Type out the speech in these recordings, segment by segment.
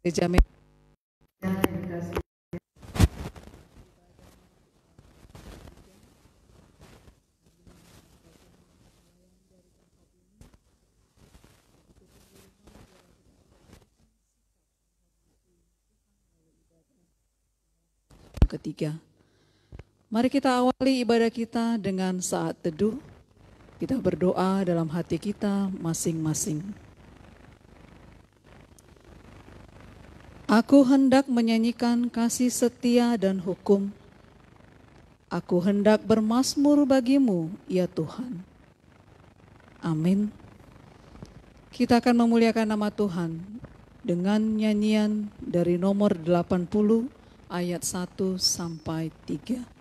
Gereja ketiga. Mari kita awali ibadah kita dengan saat teduh. Kita berdoa dalam hati kita masing-masing. Aku hendak menyanyikan kasih setia dan hukum. Aku hendak bermazmur bagimu, ya Tuhan. Amin. Kita akan memuliakan nama Tuhan dengan nyanyian dari nomor 80 ayat 1 sampai 3.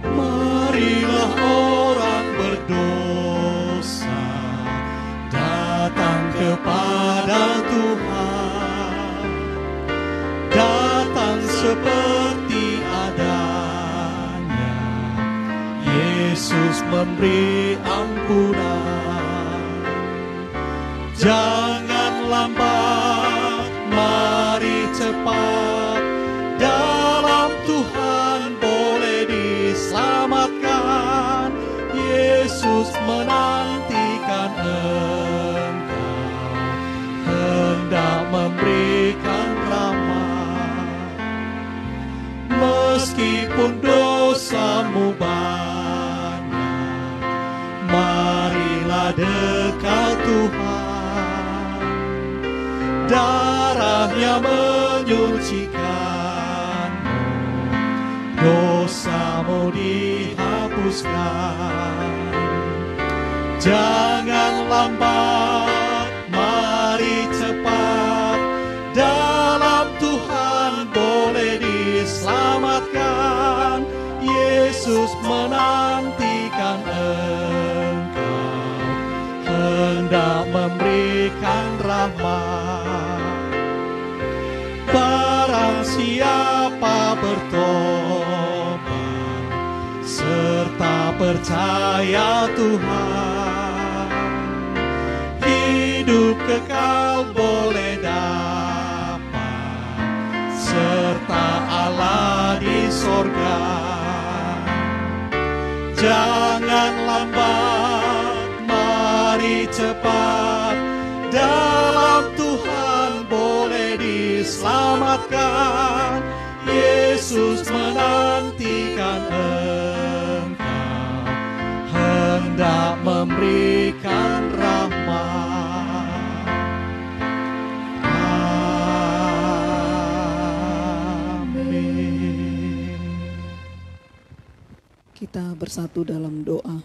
Marilah orang berdosa datang kepada Tuhan, datang seperti adanya Yesus memberi ampunan. Jangan lambat, mari cepat, dalam Tuhan boleh diselamatkan. Yesus menantikan engkau, hendak memberikan rahmat. Meskipun dosamu banyak, marilah dekat Tuhan. Darahnya menyucikanmu, dosamu dihapuskan. Jangan lambat, mari cepat, dalam Tuhan boleh diselamatkan. Yesus menantikan engkau, hendak memberikan rahmat. Barang siapa bertobat serta percaya Tuhan, hidup kekal boleh dapat, serta Allah di sorga. Jangan lambat, mari cepat, dalam Tuhan boleh diselamatkan. Yesus menantikan engkau, hendak memberikan rahmat. Amin. Kita bersatu dalam doa.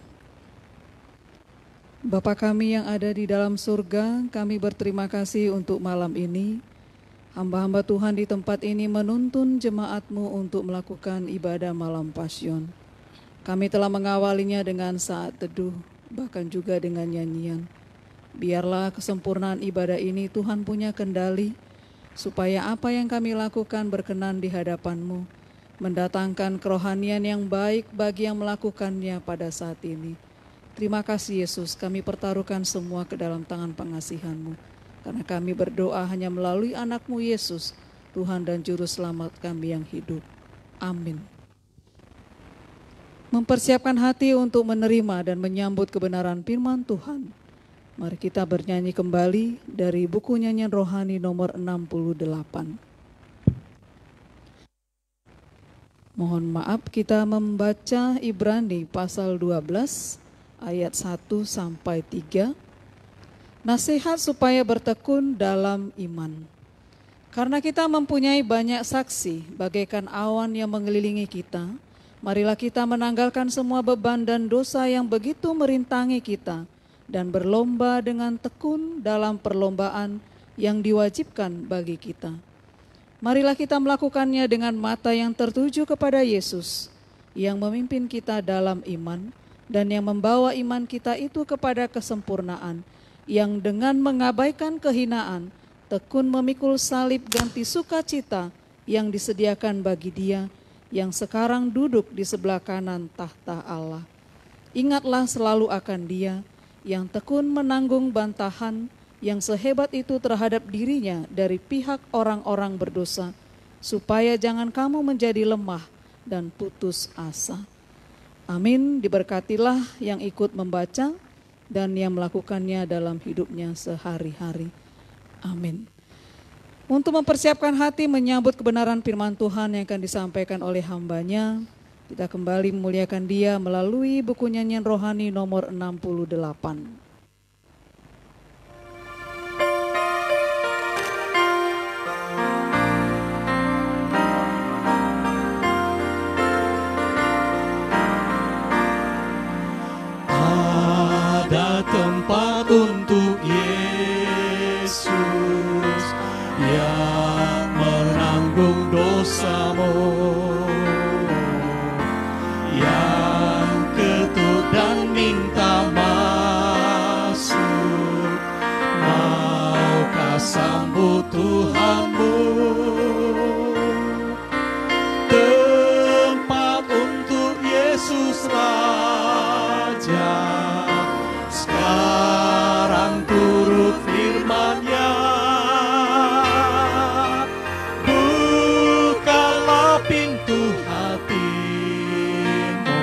Bapa kami yang ada di dalam surga, kami berterima kasih untuk malam ini. Hamba-hamba Tuhan di tempat ini menuntun jemaat-Mu untuk melakukan ibadah malam Pasyon. Kami telah mengawalinya dengan saat teduh, bahkan juga dengan nyanyian. Biarlah kesempurnaan ibadah ini Tuhan punya kendali, supaya apa yang kami lakukan berkenan di hadapan-Mu, mendatangkan kerohanian yang baik bagi yang melakukannya pada saat ini. Terima kasih Yesus, kami pertaruhkan semua ke dalam tangan pengasihan-Mu. Karena kami berdoa hanya melalui anak-Mu Yesus, Tuhan dan Juru Selamat kami yang hidup. Amin. Mempersiapkan hati untuk menerima dan menyambut kebenaran firman Tuhan. Mari kita bernyanyi kembali dari buku nyanyian rohani nomor 68. Mohon maaf, kita membaca Ibrani pasal 12 ayat 1 sampai 3. Nasihat supaya bertekun dalam iman. Karena kita mempunyai banyak saksi bagaikan awan yang mengelilingi kita, marilah kita menanggalkan semua beban dan dosa yang begitu merintangi kita dan berlomba dengan tekun dalam perlombaan yang diwajibkan bagi kita. Marilah kita melakukannya dengan mata yang tertuju kepada Yesus, yang memimpin kita dalam iman dan yang membawa iman kita itu kepada kesempurnaan, yang dengan mengabaikan kehinaan, tekun memikul salib ganti sukacita yang disediakan bagi Dia, yang sekarang duduk di sebelah kanan tahta Allah. Ingatlah selalu akan Dia yang tekun menanggung bantahan yang sehebat itu terhadap dirinya dari pihak orang-orang berdosa, supaya jangan kamu menjadi lemah dan putus asa. Amin. Diberkatilah yang ikut membaca dan yang melakukannya dalam hidupnya sehari-hari. Amin. Untuk mempersiapkan hati menyambut kebenaran firman Tuhan yang akan disampaikan oleh hambanya, kita kembali memuliakan Dia melalui buku nyanyian rohani nomor 68. Ada tempat untuk Yesus yang menanggung dosamu, yang ketuk dan minta masuk. Maukah sambut Tuhanmu? Tempat untuk Yesus Raja, sekarang turut firman-Nya. Bukalah pintu hatimu,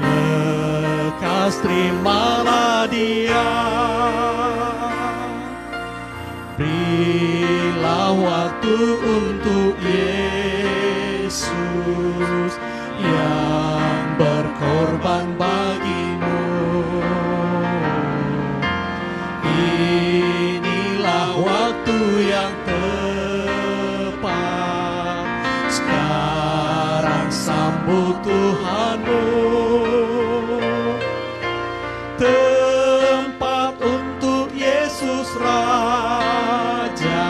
lekas terimalah Dia. Berilah waktu untuk Yesus yang berkorban bagimu. Inilah waktu yang tepat, sekarang sambut Tuhanmu. Tempat untuk Yesus Raja,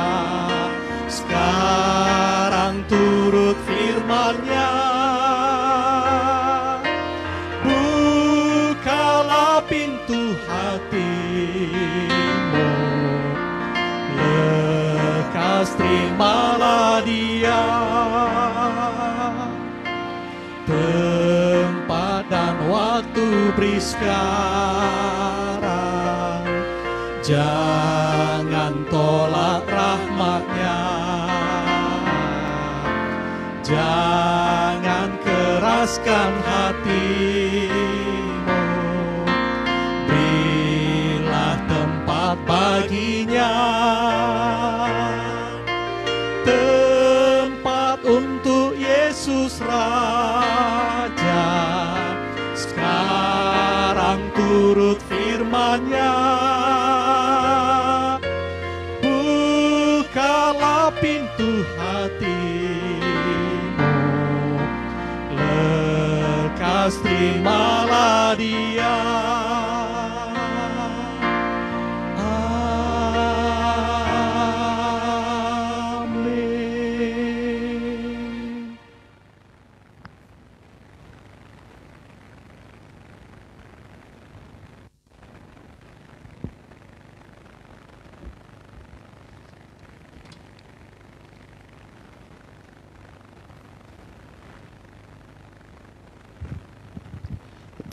sekarang turut firman-Nya. Bukalah pintu hatimu, lekas terimalah Dia. Tempat dan waktu beri sekarang, jangan tolak rahmat-Nya. Jangan keraskan hatimu, berilah tempat baginya. Tempat untuk Yesus Raja, sekarang turut firman-Nya. Bukalah pintu hatimu, lekas terimalah Dia. Amin.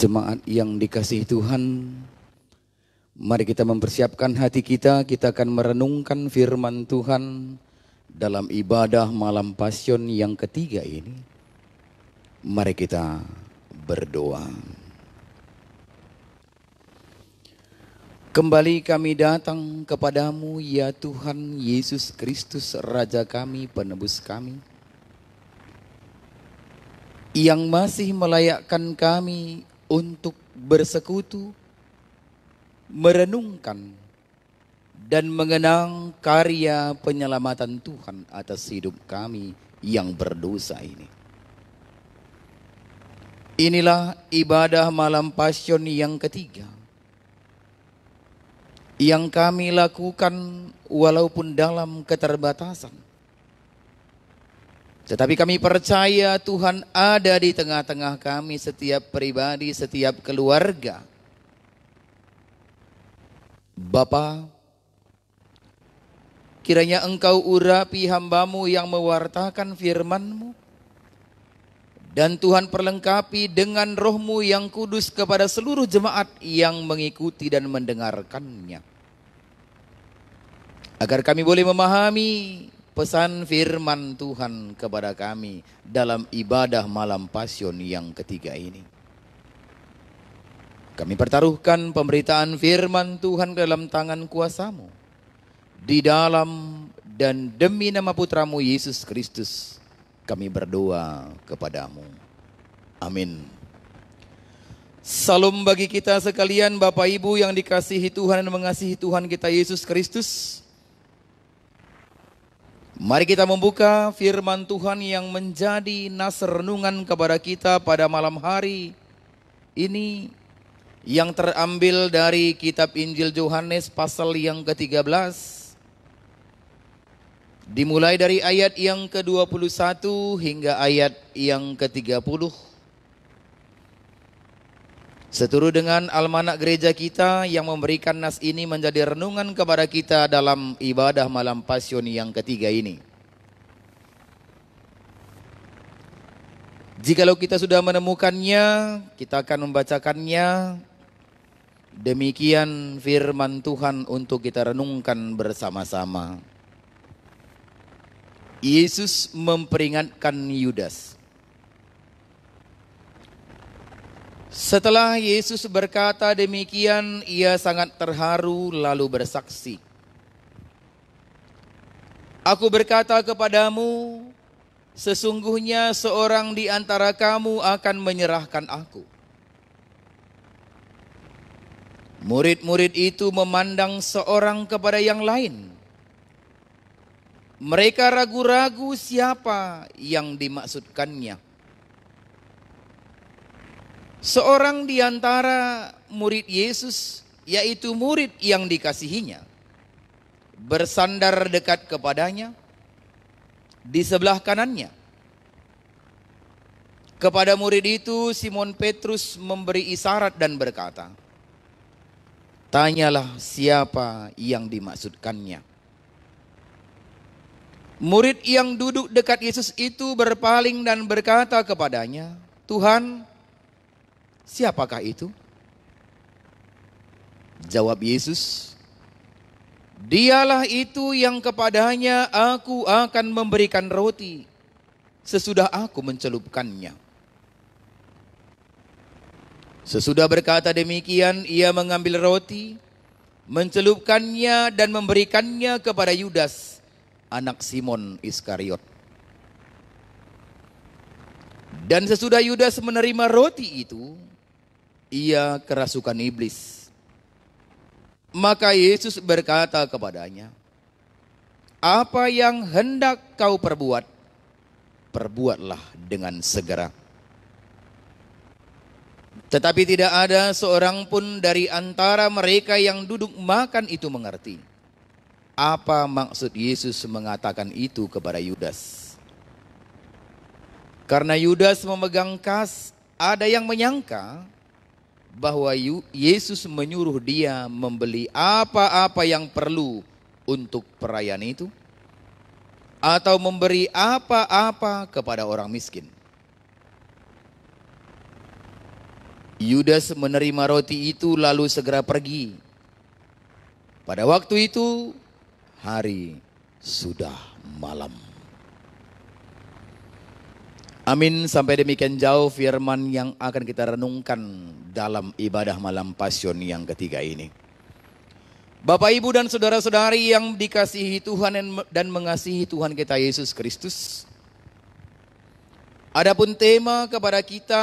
Jemaat yang dikasihi Tuhan, mari kita mempersiapkan hati kita. Kita akan merenungkan firman Tuhan dalam ibadah malam Passion yang ketiga ini. Mari kita berdoa. Kembali kami datang kepadamu ya Tuhan Yesus Kristus, Raja kami, penebus kami, yang masih melayakkan kami untuk bersekutu, merenungkan, dan mengenang karya penyelamatan Tuhan atas hidup kami yang berdosa ini. Inilah ibadah malam Passion yang ketiga, yang kami lakukan walaupun dalam keterbatasan. Tetapi kami percaya Tuhan ada di tengah-tengah kami, setiap pribadi, setiap keluarga. Bapa, kiranya Engkau urapi hamba-Mu yang mewartakan firman-Mu, Dan Tuhan perlengkapi dengan roh-Mu yang kudus kepada seluruh jemaat yang mengikuti dan mendengarkannya. Agar kami boleh memahami pesan firman Tuhan kepada kami dalam ibadah malam Pasion yang ketiga ini. Kami pertaruhkan pemberitaan firman Tuhan ke dalam tangan kuasa-Mu. Di dalam dan demi nama Putra-Mu Yesus Kristus, kami berdoa kepadamu. Amin. Salam bagi kita sekalian, Bapak Ibu yang dikasihi Tuhan dan mengasihi Tuhan kita Yesus Kristus. Mari kita membuka firman Tuhan yang menjadi nas renungan kepada kita pada malam hari ini, yang terambil dari kitab Injil Yohanes pasal yang ke-13. Dimulai dari ayat yang ke-21 hingga ayat yang ke-30. Seturut dengan almanak gereja kita yang memberikan nas ini menjadi renungan kepada kita dalam ibadah malam Pasion yang ketiga ini. Jikalau kita sudah menemukannya, kita akan membacakannya. Demikian firman Tuhan untuk kita renungkan bersama-sama. Yesus memperingatkan Yudas. Setelah Yesus berkata demikian, ia sangat terharu lalu bersaksi, "Aku berkata kepadamu, sesungguhnya seorang di antara kamu akan menyerahkan aku." Murid-murid itu memandang seorang kepada yang lain. Mereka ragu-ragu siapa yang dimaksudkannya. Seorang di antara murid Yesus, yaitu murid yang dikasihinya, bersandar dekat kepadanya di sebelah kanannya. Kepada murid itu Simon Petrus memberi isyarat dan berkata, "Tanyalah siapa yang dimaksudkannya." Murid yang duduk dekat Yesus itu berpaling dan berkata kepadanya, "Tuhan, siapakah itu?" Jawab Yesus, "Dialah itu yang kepadanya aku akan memberikan roti sesudah aku mencelupkannya." Sesudah berkata demikian, ia mengambil roti, mencelupkannya dan memberikannya kepada Yudas, anak Simon Iskariot. Dan sesudah Yudas menerima roti itu, ia kerasukan iblis. Maka Yesus berkata kepadanya, "Apa yang hendak kau perbuat, perbuatlah dengan segera." Tetapi tidak ada seorang pun dari antara mereka yang duduk makan itu mengerti apa maksud Yesus mengatakan itu kepada Yudas. Karena Yudas memegang kas, ada yang menyangka bahwa Yesus menyuruh dia membeli apa-apa yang perlu untuk perayaan itu, atau memberi apa-apa kepada orang miskin. Yudas menerima roti itu lalu segera pergi. Pada waktu itu hari sudah malam. Amin. Sampai demikian jauh firman yang akan kita renungkan dalam ibadah malam Pasion yang ketiga ini. Bapak, Ibu dan saudara-saudari yang dikasihi Tuhan dan mengasihi Tuhan kita Yesus Kristus. Adapun tema kepada kita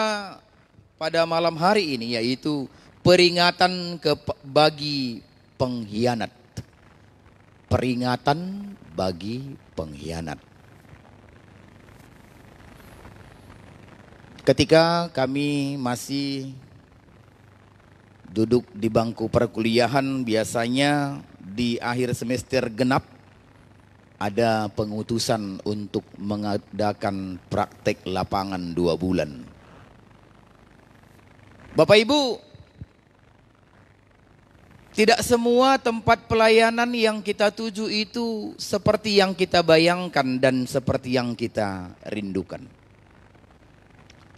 pada malam hari ini yaitu peringatan bagi pengkhianat. Peringatan bagi pengkhianat. Ketika kami masih duduk di bangku perkuliahan, biasanya di akhir semester genap ada pengutusan untuk mengadakan praktek lapangan 2 bulan. Bapak Ibu, tidak semua tempat pelayanan yang kita tuju itu seperti yang kita bayangkan dan seperti yang kita rindukan.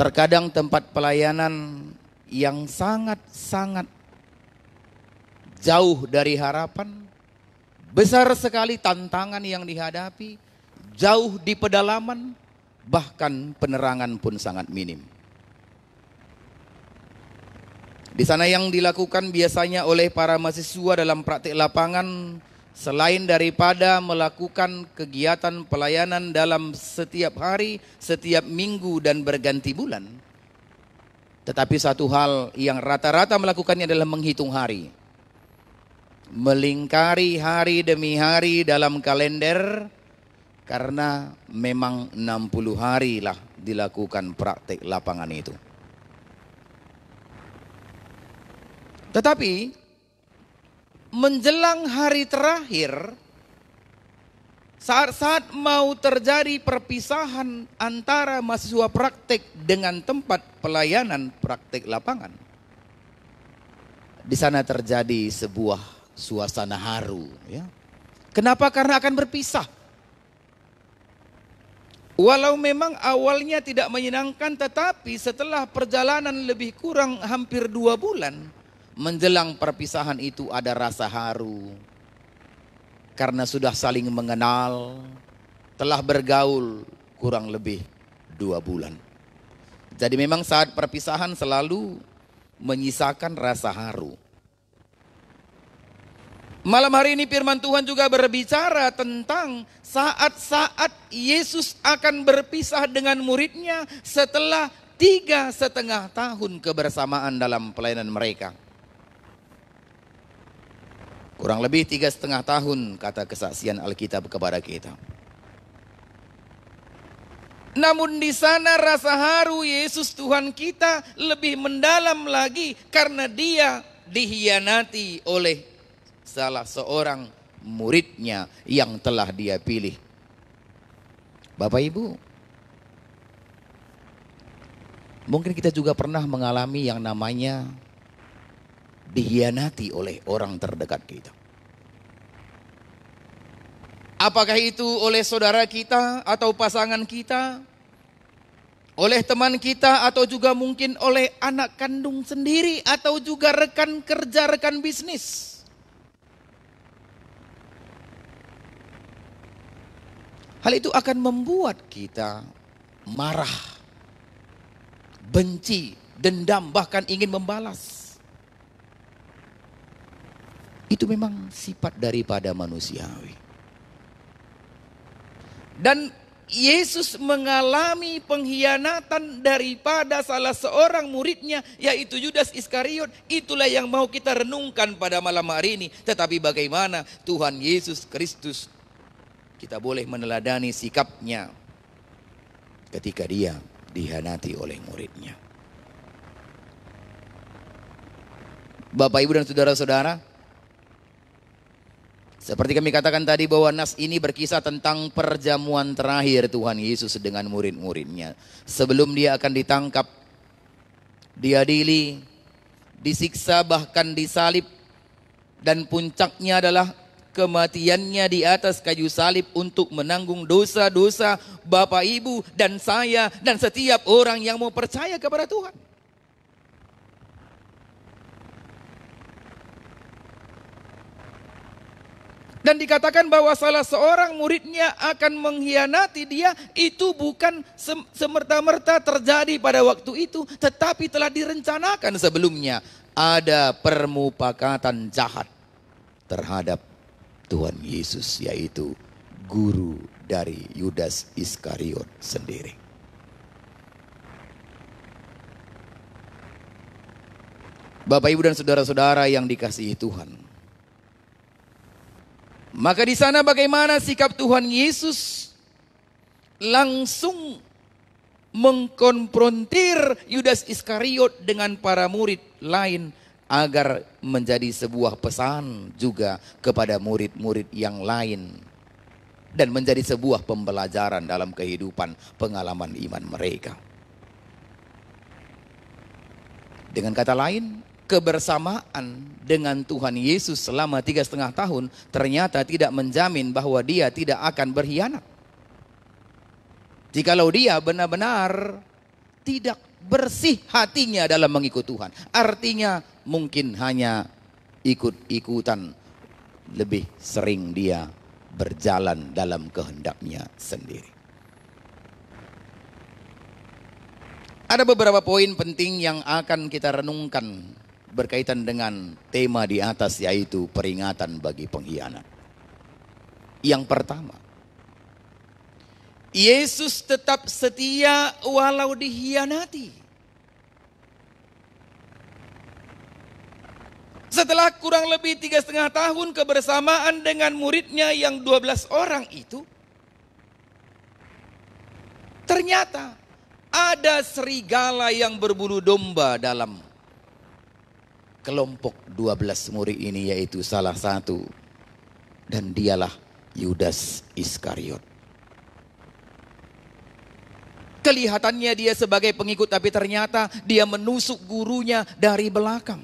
Terkadang tempat pelayanan yang sangat-sangat jauh dari harapan, besar sekali tantangan yang dihadapi, jauh di pedalaman, bahkan penerangan pun sangat minim. Di sana yang dilakukan biasanya oleh para mahasiswa dalam praktik lapangan, selain daripada melakukan kegiatan pelayanan dalam setiap hari, setiap minggu dan berganti bulan, tetapi satu hal yang rata-rata melakukannya adalah menghitung hari. Melingkari hari demi hari dalam kalender, karena memang 60 hari lah dilakukan praktik lapangan itu. Tetapi menjelang hari terakhir, saat-saat mau terjadi perpisahan antara mahasiswa praktik dengan tempat pelayanan praktik lapangan, di sana terjadi sebuah suasana haru. Ya. Kenapa? Karena akan berpisah. Walau memang awalnya tidak menyenangkan, tetapi setelah perjalanan lebih kurang hampir 2 bulan, menjelang perpisahan itu ada rasa haru. Karena sudah saling mengenal, telah bergaul kurang lebih 2 bulan. Jadi memang saat perpisahan selalu menyisakan rasa haru. Malam hari ini firman Tuhan juga berbicara tentang saat-saat Yesus akan berpisah dengan muridnya setelah 3,5 tahun kebersamaan dalam pelayanan mereka. Kurang lebih 3,5 tahun kata kesaksian Alkitab kepada kita. Namun di sana rasa haru Yesus Tuhan kita lebih mendalam lagi karena dia dihianati oleh salah seorang muridnya yang telah dia pilih. Bapak Ibu, mungkin kita juga pernah mengalami yang namanya dihianati oleh orang terdekat kita. Apakah itu oleh saudara kita atau pasangan kita, oleh teman kita, atau juga mungkin oleh anak kandung sendiri, atau juga rekan kerja, rekan bisnis. Hal itu akan membuat kita marah, benci, dendam, bahkan ingin membalas. Itu memang sifat daripada manusiawi. Dan Yesus mengalami pengkhianatan daripada salah seorang muridnya, yaitu Yudas Iskariot. Itulah yang mau kita renungkan pada malam hari ini. Tetapi bagaimana Tuhan Yesus Kristus, kita boleh meneladani sikapnya ketika dia dihianati oleh muridnya. Bapak, Ibu dan saudara-saudara, seperti kami katakan tadi bahwa nas ini berkisah tentang perjamuan terakhir Tuhan Yesus dengan murid-muridnya. Sebelum dia akan ditangkap, diadili, disiksa, bahkan disalib, dan puncaknya adalah kematiannya di atas kayu salib untuk menanggung dosa-dosa Bapak, Ibu, dan saya, dan setiap orang yang mau percaya kepada Tuhan. Dan dikatakan bahwa salah seorang muridnya akan mengkhianati dia, itu bukan semerta-merta terjadi pada waktu itu, tetapi telah direncanakan sebelumnya. Ada permufakatan jahat terhadap Tuhan Yesus, yaitu guru dari Yudas Iskariot sendiri. Bapak, Ibu dan saudara-saudara yang dikasihi Tuhan, maka di sana bagaimana sikap Tuhan Yesus? Langsung mengkonfrontir Yudas Iskariot dengan para murid lain, agar menjadi sebuah pesan juga kepada murid-murid yang lain, dan menjadi sebuah pembelajaran dalam kehidupan pengalaman iman mereka. Dengan kata lain, kebersamaan dengan Tuhan Yesus selama 3,5 tahun ternyata tidak menjamin bahwa dia tidak akan berkhianat. Jikalau dia benar-benar tidak bersih hatinya dalam mengikut Tuhan. Artinya mungkin hanya ikut-ikutan, lebih sering dia berjalan dalam kehendaknya sendiri. Ada beberapa poin penting yang akan kita renungkan berkaitan dengan tema di atas, yaitu peringatan bagi pengkhianat. Yang pertama, Yesus tetap setia walau dikhianati. Setelah kurang lebih 3,5 tahun kebersamaan dengan muridnya yang 12 orang itu, ternyata ada serigala yang berbulu domba dalam kelompok 12 murid ini, yaitu salah satu, dan dialah Yudas Iskariot. Kelihatannya dia sebagai pengikut, tapi ternyata dia menusuk gurunya dari belakang.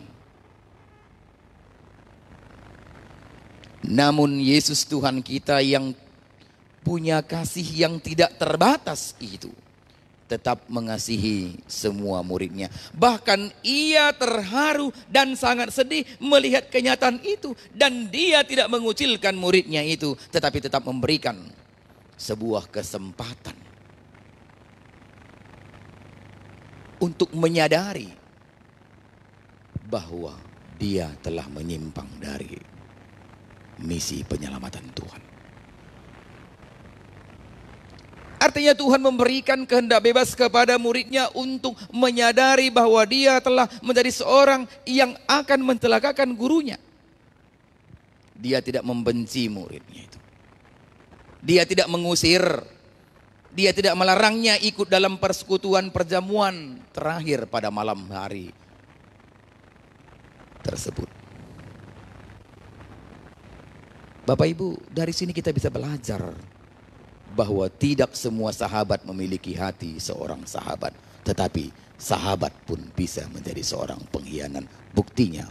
Namun Yesus Tuhan kita yang punya kasih yang tidak terbatas itu tetap mengasihi semua muridnya. Bahkan ia terharu dan sangat sedih melihat kenyataan itu. Dan dia tidak mengucilkan muridnya itu, tetapi tetap memberikan sebuah kesempatan untuk menyadari bahwa dia telah menyimpang dari misi penyelamatan Tuhan. Artinya Tuhan memberikan kehendak bebas kepada muridnya untuk menyadari bahwa dia telah menjadi seorang yang akan mencelakakan gurunya. Dia tidak membenci muridnya itu. Dia tidak mengusir. Dia tidak melarangnya ikut dalam persekutuan perjamuan terakhir pada malam hari tersebut. Bapak Ibu, dari sini kita bisa belajar bahwa tidak semua sahabat memiliki hati seorang sahabat, tetapi sahabat pun bisa menjadi seorang pengkhianat. Buktinya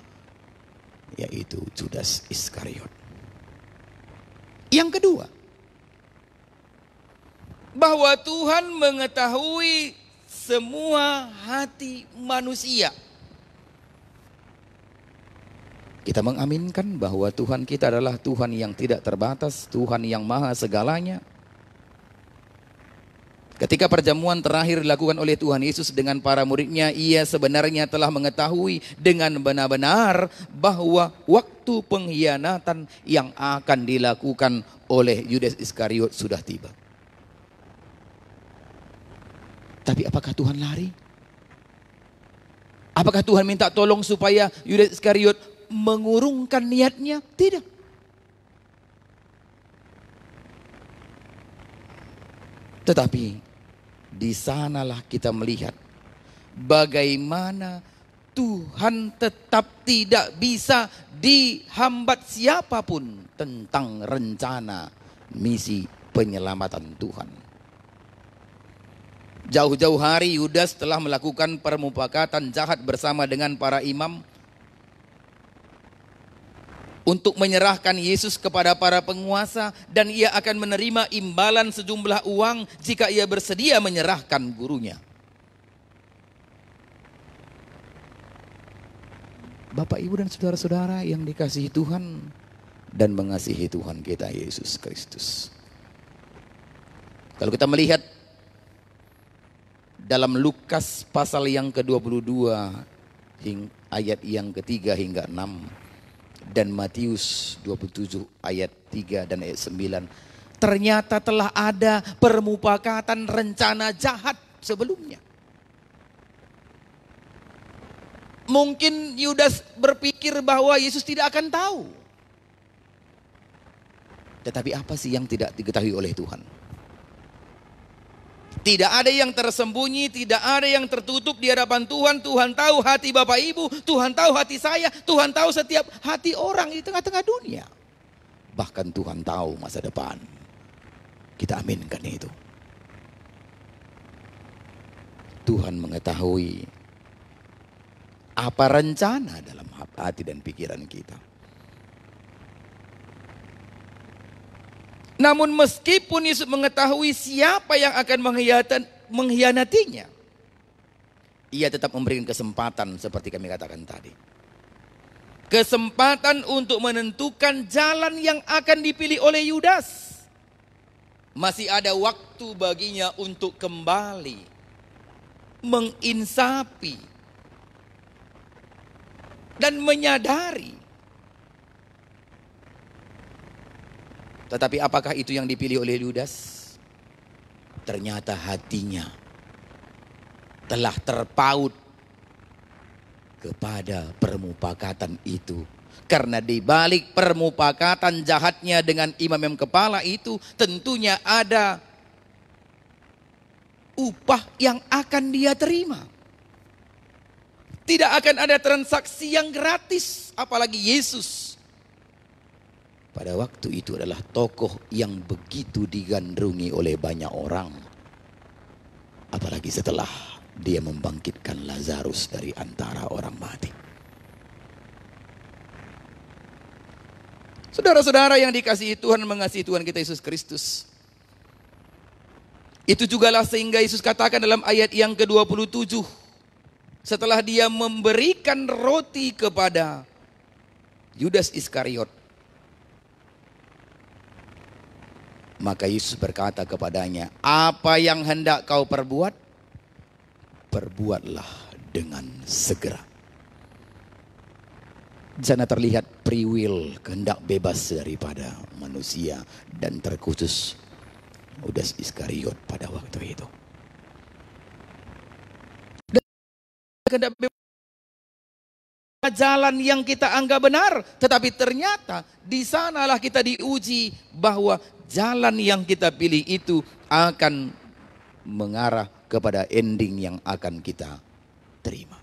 yaitu Judas Iskariot. Yang kedua, bahwa Tuhan mengetahui semua hati manusia. Kita mengaminkan bahwa Tuhan kita adalah Tuhan yang tidak terbatas, Tuhan yang maha segalanya. Ketika perjamuan terakhir dilakukan oleh Tuhan Yesus dengan para muridnya, ia sebenarnya telah mengetahui dengan benar-benar bahwa waktu pengkhianatan yang akan dilakukan oleh Yudas Iskariot sudah tiba. Tapi apakah Tuhan lari? Apakah Tuhan minta tolong supaya Yudas Iskariot mengurungkan niatnya? Tidak. Tetapi di sanalah kita melihat bagaimana Tuhan tetap tidak bisa dihambat siapapun tentang rencana misi penyelamatan Tuhan. Jauh-jauh hari Yudas telah melakukan permufakatan jahat bersama dengan para imam untuk menyerahkan Yesus kepada para penguasa, dan ia akan menerima imbalan sejumlah uang jika ia bersedia menyerahkan gurunya. Bapak, Ibu dan saudara-saudara yang dikasihi Tuhan dan mengasihi Tuhan kita Yesus Kristus. Kalau kita melihat dalam Lukas pasal yang ke-22 ayat yang ke-3 hingga 6 dan Matius 27 ayat 3 dan ayat 9, ternyata telah ada permufakatan rencana jahat sebelumnya. Mungkin Yudas berpikir bahwa Yesus tidak akan tahu. Tetapi apa sih yang tidak diketahui oleh Tuhan? Tidak ada yang tersembunyi, tidak ada yang tertutup di hadapan Tuhan. Tuhan tahu hati Bapak Ibu, Tuhan tahu hati saya, Tuhan tahu setiap hati orang di tengah-tengah dunia. Bahkan Tuhan tahu masa depan. Kita aminkan itu. Tuhan mengetahui apa rencana dalam hati dan pikiran kita. Namun meskipun Yesus mengetahui siapa yang akan mengkhianatinya, ia tetap memberikan kesempatan seperti kami katakan tadi. Kesempatan untuk menentukan jalan yang akan dipilih oleh Yudas. Masih ada waktu baginya untuk kembali menginsapi dan menyadari. Tetapi apakah itu yang dipilih oleh Yudas? Ternyata hatinya telah terpaut kepada permupakatan itu. Karena di balik permupakatan jahatnya dengan imam kepala itu tentunya ada upah yang akan dia terima. Tidak akan ada transaksi yang gratis, apalagi Yesus. Pada waktu itu adalah tokoh yang begitu digandrungi oleh banyak orang. Apalagi setelah dia membangkitkan Lazarus dari antara orang mati. Saudara-saudara yang dikasihi Tuhan, mengasihi Tuhan kita Yesus Kristus. Itu jugalah sehingga Yesus katakan dalam ayat yang ke-27. Setelah dia memberikan roti kepada Yudas Iskariot, maka Yesus berkata kepadanya, apa yang hendak kau perbuat? Perbuatlah dengan segera. Di sana terlihat free will, kehendak bebas daripada manusia, dan terkhusus Yudas Iskariot pada waktu itu. Dan kehendak bebas jalan yang kita anggap benar, tetapi ternyata di sanalah kita diuji bahwa jalan yang kita pilih itu akan mengarah kepada ending yang akan kita terima.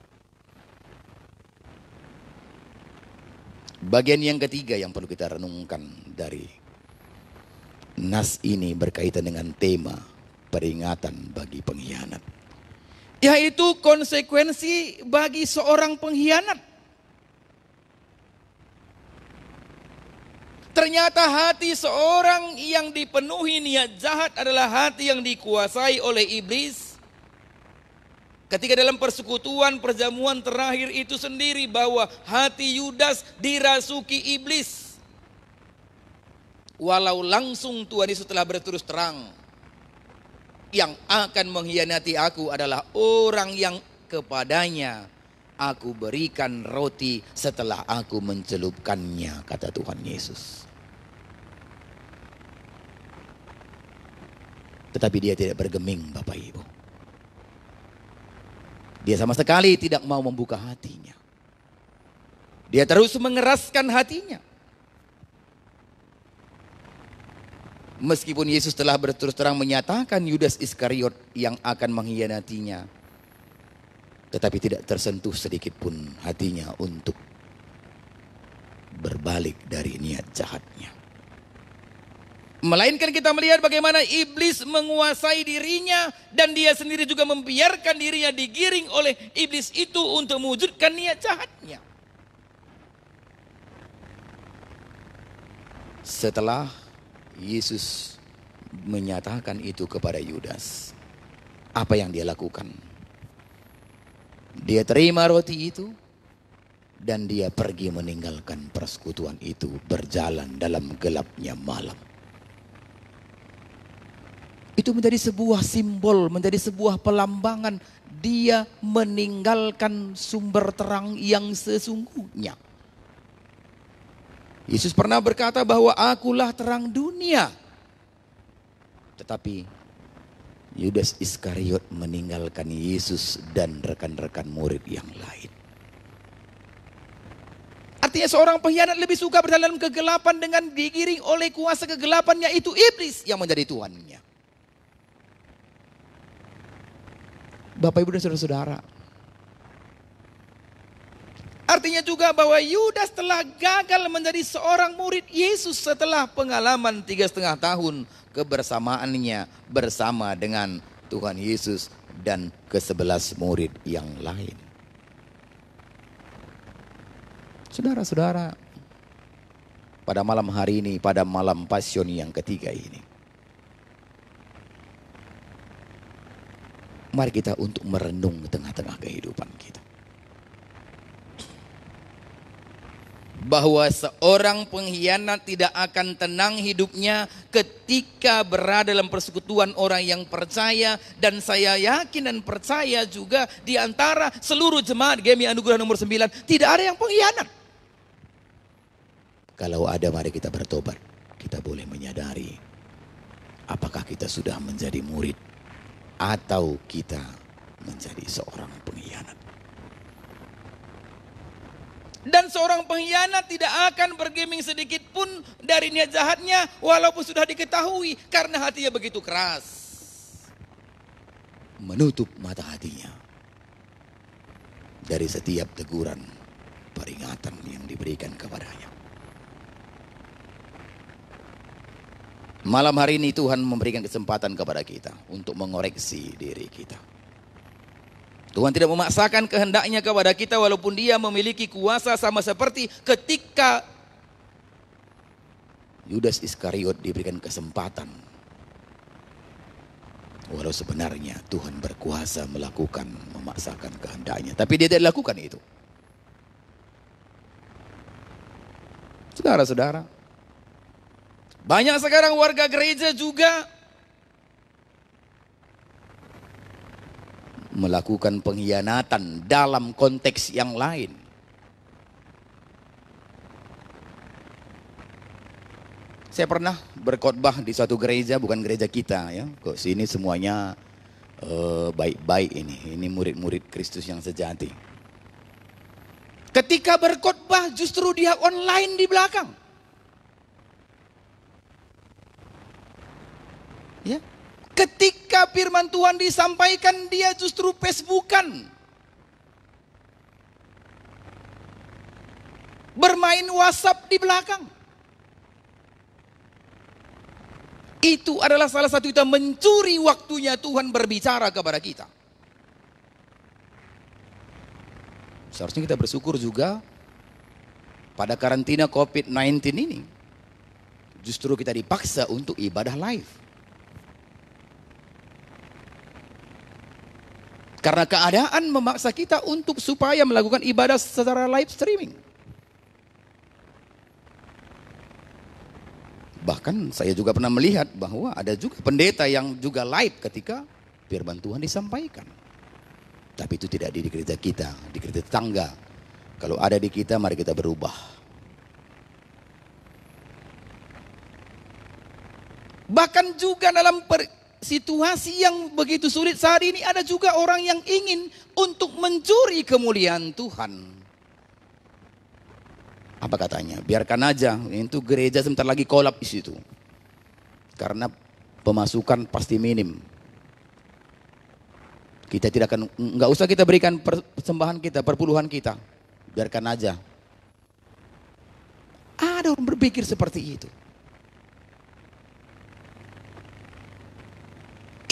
Bagian yang ketiga yang perlu kita renungkan dari nas ini berkaitan dengan tema peringatan bagi pengkhianat, yaitu konsekuensi bagi seorang pengkhianat. Ternyata hati seorang yang dipenuhi niat jahat adalah hati yang dikuasai oleh iblis. Ketika dalam persekutuan perjamuan terakhir itu sendiri bahwa hati Yudas dirasuki iblis. Walau langsung Tuhan Yesus telah berterus terang, yang akan mengkhianati aku adalah orang yang kepadanya aku berikan roti setelah aku mencelupkannya, kata Tuhan Yesus. Tetapi dia tidak bergeming, Bapak Ibu. Dia sama sekali tidak mau membuka hatinya. Dia terus mengeraskan hatinya. Meskipun Yesus telah berterus terang menyatakan Yudas Iskariot yang akan mengkhianatinya, tetapi tidak tersentuh sedikit pun hatinya untuk berbalik dari niat jahatnya. Melainkan kita melihat bagaimana iblis menguasai dirinya dan dia sendiri juga membiarkan dirinya digiring oleh iblis itu untuk mewujudkan niat jahatnya. Setelah Yesus menyatakan itu kepada Yudas, apa yang dia lakukan? Dia terima roti itu dan dia pergi meninggalkan persekutuan itu, berjalan dalam gelapnya malam. Itu menjadi sebuah simbol, menjadi sebuah pelambangan. Dia meninggalkan sumber terang yang sesungguhnya. Yesus pernah berkata bahwa akulah terang dunia. Tetapi Yudas Iskariot meninggalkan Yesus dan rekan-rekan murid yang lain. Artinya seorang pengkhianat lebih suka berjalan dalam kegelapan dengan digiring oleh kuasa kegelapan, yaitu iblis yang menjadi tuannya. Bapak Ibu dan saudara-saudara, artinya juga bahwa Yudas telah gagal menjadi seorang murid Yesus setelah pengalaman 3,5 tahun kebersamaannya bersama dengan Tuhan Yesus dan ke-11 murid yang lain. Saudara-saudara, pada malam hari ini, pada malam Pasion yang ketiga ini, Mari kita untuk merenung di tengah-tengah kehidupan kita. Bahwa seorang pengkhianat tidak akan tenang hidupnya ketika berada dalam persekutuan orang yang percaya. Dan saya yakin dan percaya juga di antara seluruh jemaat GMI Anugerah nomor 9 tidak ada yang pengkhianat. Kalau ada, mari kita bertobat. Kita boleh menyadari apakah kita sudah menjadi murid atau kita menjadi seorang pengkhianat. Dan seorang pengkhianat tidak akan bergeming sedikit pun dari niat jahatnya walaupun sudah diketahui, karena hatinya begitu keras. Menutup mata hatinya dari setiap teguran, peringatan yang diberikan kepadanya. Malam hari ini Tuhan memberikan kesempatan kepada kita untuk mengoreksi diri kita. Tuhan tidak memaksakan kehendaknya kepada kita walaupun dia memiliki kuasa, sama seperti ketika Yudas Iskariot diberikan kesempatan. Walau sebenarnya Tuhan berkuasa memaksakan kehendaknya, tapi dia tidak lakukan itu. Saudara-saudara, banyak sekarang warga gereja juga melakukan pengkhianatan dalam konteks yang lain. Saya pernah berkhotbah di suatu gereja, bukan gereja kita ya. Kok sini semuanya baik-baik ini murid-murid Kristus yang sejati. Ketika berkhotbah justru dia online di belakang. Ya. Ketika firman Tuhan disampaikan, dia justru Facebookan. Bermain WhatsApp di belakang. Itu adalah salah satu kita mencuri waktunya Tuhan berbicara kepada kita. Seharusnya kita bersyukur juga pada karantina COVID-19 ini. Justru kita dipaksa untuk ibadah live. Karena keadaan memaksa kita untuk supaya melakukan ibadah secara live streaming. Bahkan saya juga pernah melihat bahwa ada juga pendeta yang juga live ketika firman Tuhan disampaikan. Tapi itu tidak di gereja kita, di gereja tetangga. Kalau ada di kita, mari kita berubah. Bahkan juga dalam situasi yang begitu sulit saat ini, ada juga orang yang ingin untuk mencuri kemuliaan Tuhan. Apa katanya? Biarkan aja, itu gereja sebentar lagi kolap di situ. Karena pemasukan pasti minim. Kita tidak akan, nggak usah kita berikan persembahan kita, perpuluhan kita. Biarkan aja. Ada orang berpikir seperti itu.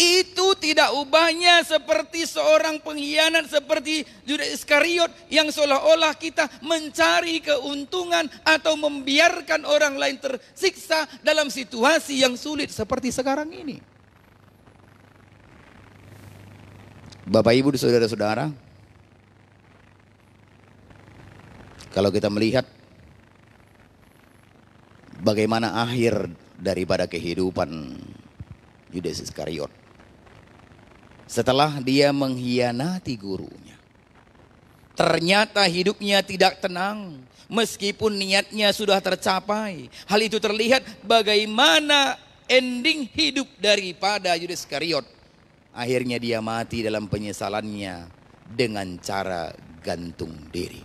Itu tidak ubahnya seperti seorang pengkhianat seperti Yudas Iskariot yang seolah-olah kita mencari keuntungan atau membiarkan orang lain tersiksa dalam situasi yang sulit seperti sekarang ini. Bapak Ibu dan saudara-saudara, kalau kita melihat bagaimana akhir daripada kehidupan Yudas Iskariot, setelah dia mengkhianati gurunya, ternyata hidupnya tidak tenang meskipun niatnya sudah tercapai. Hal itu terlihat bagaimana ending hidup daripada Yudas Iskariot. Akhirnya dia mati dalam penyesalannya dengan cara gantung diri.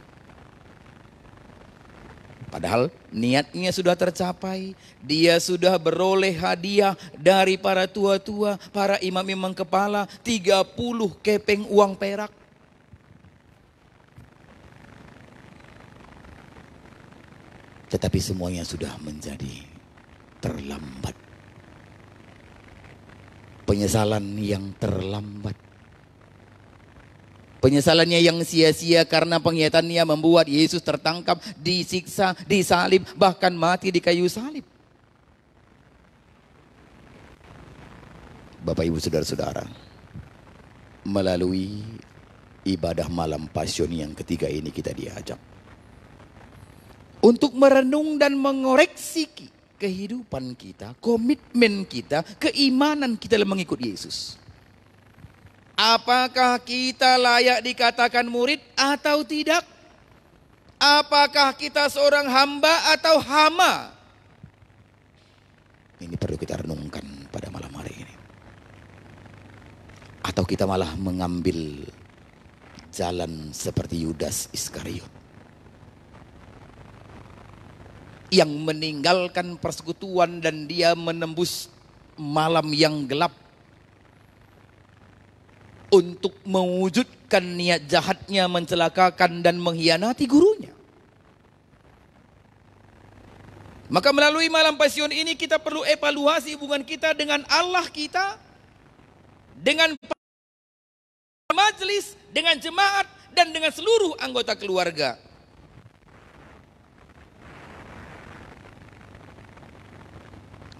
Padahal niatnya sudah tercapai. Dia sudah beroleh hadiah dari para tua-tua, para imam-imam kepala, 30 kepeng uang perak. Tetapi semuanya sudah menjadi terlambat. Penyesalan yang terlambat. Penyesalannya yang sia-sia karena pengkhianatannya membuat Yesus tertangkap, disiksa, disalib, bahkan mati di kayu salib. Bapak Ibu saudara-saudara, melalui ibadah malam Pasion yang ketiga ini kita diajak untuk merenung dan mengoreksi kehidupan kita, komitmen kita, keimanan kita dalam mengikut Yesus. Apakah kita layak dikatakan murid atau tidak? Apakah kita seorang hamba atau hama? Ini perlu kita renungkan pada malam hari ini. Atau kita malah mengambil jalan seperti Yudas Iskariot yang meninggalkan persekutuan dan dia menembus malam yang gelap untuk mewujudkan niat jahatnya mencelakakan dan mengkhianati gurunya. Maka melalui malam Pasion ini kita perlu evaluasi hubungan kita dengan Allah kita, dengan majelis, dengan jemaat, dan dengan seluruh anggota keluarga.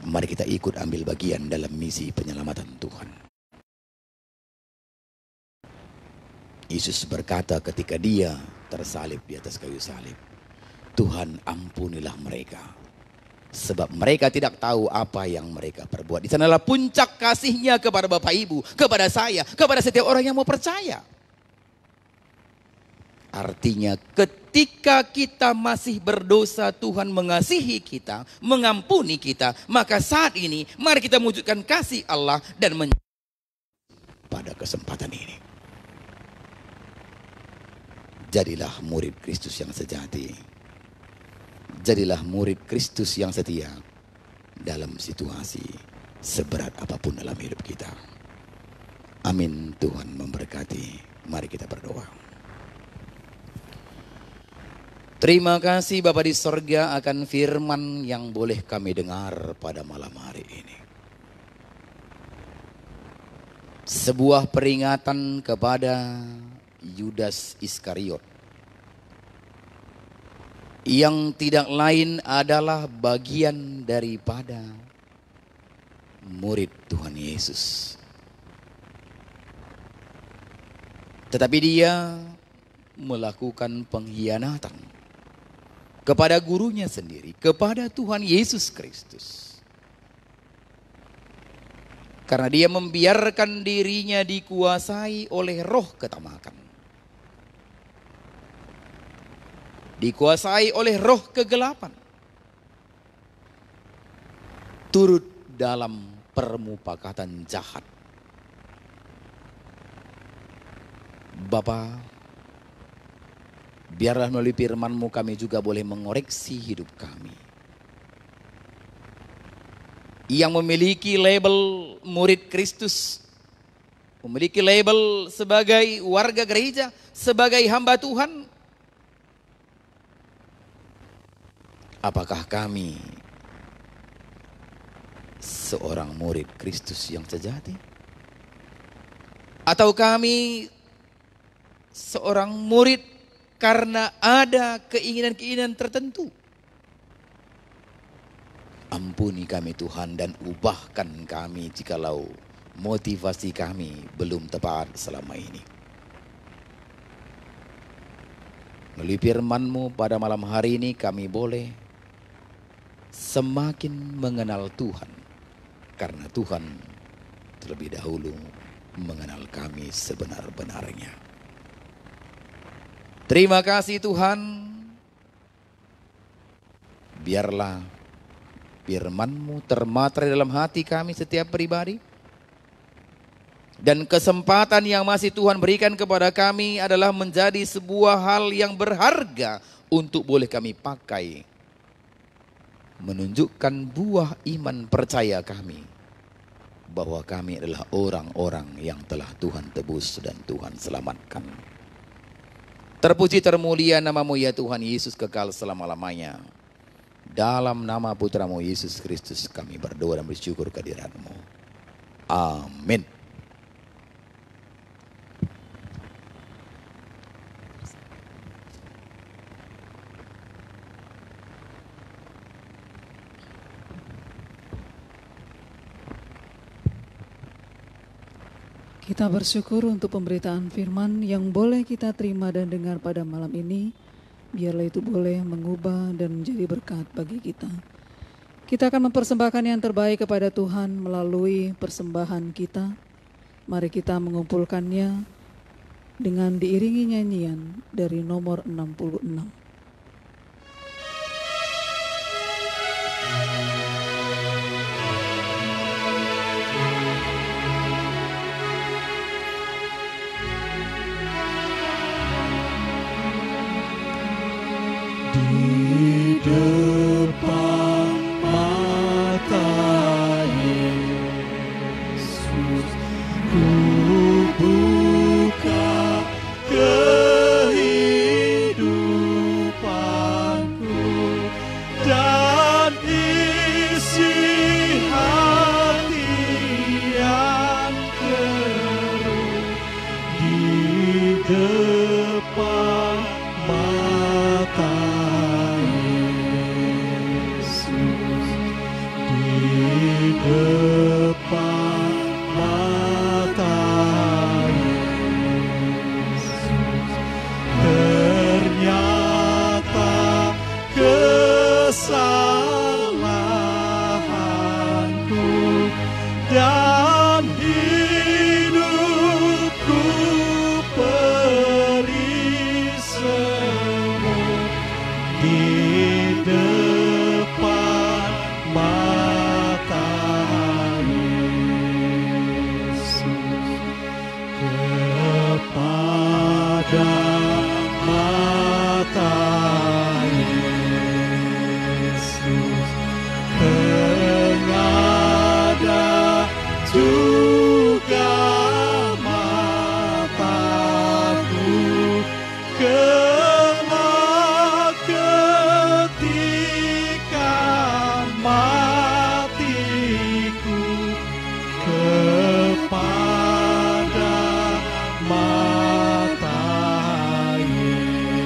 Mari kita ikut ambil bagian dalam misi penyelamatan Tuhan. Yesus berkata ketika dia tersalib di atas kayu salib, Tuhan ampunilah mereka, sebab mereka tidak tahu apa yang mereka perbuat. Di sanalah puncak kasihnya kepada Bapak Ibu, kepada saya, kepada setiap orang yang mau percaya. Artinya ketika kita masih berdosa, Tuhan mengasihi kita, mengampuni kita. Maka saat ini mari kita mewujudkan kasih Allah dan pada kesempatan ini. Jadilah murid Kristus yang sejati. Jadilah murid Kristus yang setia dalam situasi seberat apapun dalam hidup kita. Amin. Tuhan memberkati. Mari kita berdoa. Terima kasih Bapa di sorga akan firman yang boleh kami dengar pada malam hari ini. Sebuah peringatan kepada Yudas Iskariot yang tidak lain adalah bagian daripada murid Tuhan Yesus. Tetapi dia melakukan pengkhianatan kepada gurunya sendiri, kepada Tuhan Yesus Kristus. Karena dia membiarkan dirinya dikuasai oleh roh ketamakan. Dikuasai oleh roh kegelapan. Turut dalam permupakatan jahat. Bapa, biarlah melalui firman-Mu kami juga boleh mengoreksi hidup kami. Yang memiliki label murid Kristus, memiliki label sebagai warga gereja, sebagai hamba Tuhan. Apakah kami seorang murid Kristus yang sejati? Atau kami seorang murid karena ada keinginan-keinginan tertentu? Ampuni kami Tuhan dan ubahkan kami jikalau motivasi kami belum tepat selama ini. Melalui firman-Mu pada malam hari ini kami boleh semakin mengenal Tuhan. Karena Tuhan terlebih dahulu mengenal kami sebenar-benarnya. Terima kasih Tuhan. Biarlah firman-Mu termaterai dalam hati kami setiap pribadi. Dan kesempatan yang masih Tuhan berikan kepada kami adalah menjadi sebuah hal yang berharga untuk boleh kami pakai. Menunjukkan buah iman percaya kami. Bahwa kami adalah orang-orang yang telah Tuhan tebus dan Tuhan selamatkan. Terpuji termulia nama-Mu ya Tuhan Yesus kekal selama-lamanya. Dalam nama Putra-Mu Yesus Kristus kami berdoa dan bersyukur kehadiran-Mu. Amin. Kita bersyukur untuk pemberitaan firman yang boleh kita terima dan dengar pada malam ini. Biarlah itu boleh mengubah dan menjadi berkat bagi kita. Kita akan mempersembahkan yang terbaik kepada Tuhan melalui persembahan kita. Mari kita mengumpulkannya dengan diiringi nyanyian dari nomor 66. Di depan mata Yesus, ku buka kehidupanku dan isi hati yang keruh di depan mata di depan mata Yesus, ternyata kesalahanku dan hidupku perih semua di depan mata kepada mata Yesus, penyada juga mataku, kelak ketika matiku, kepada mata Yesus.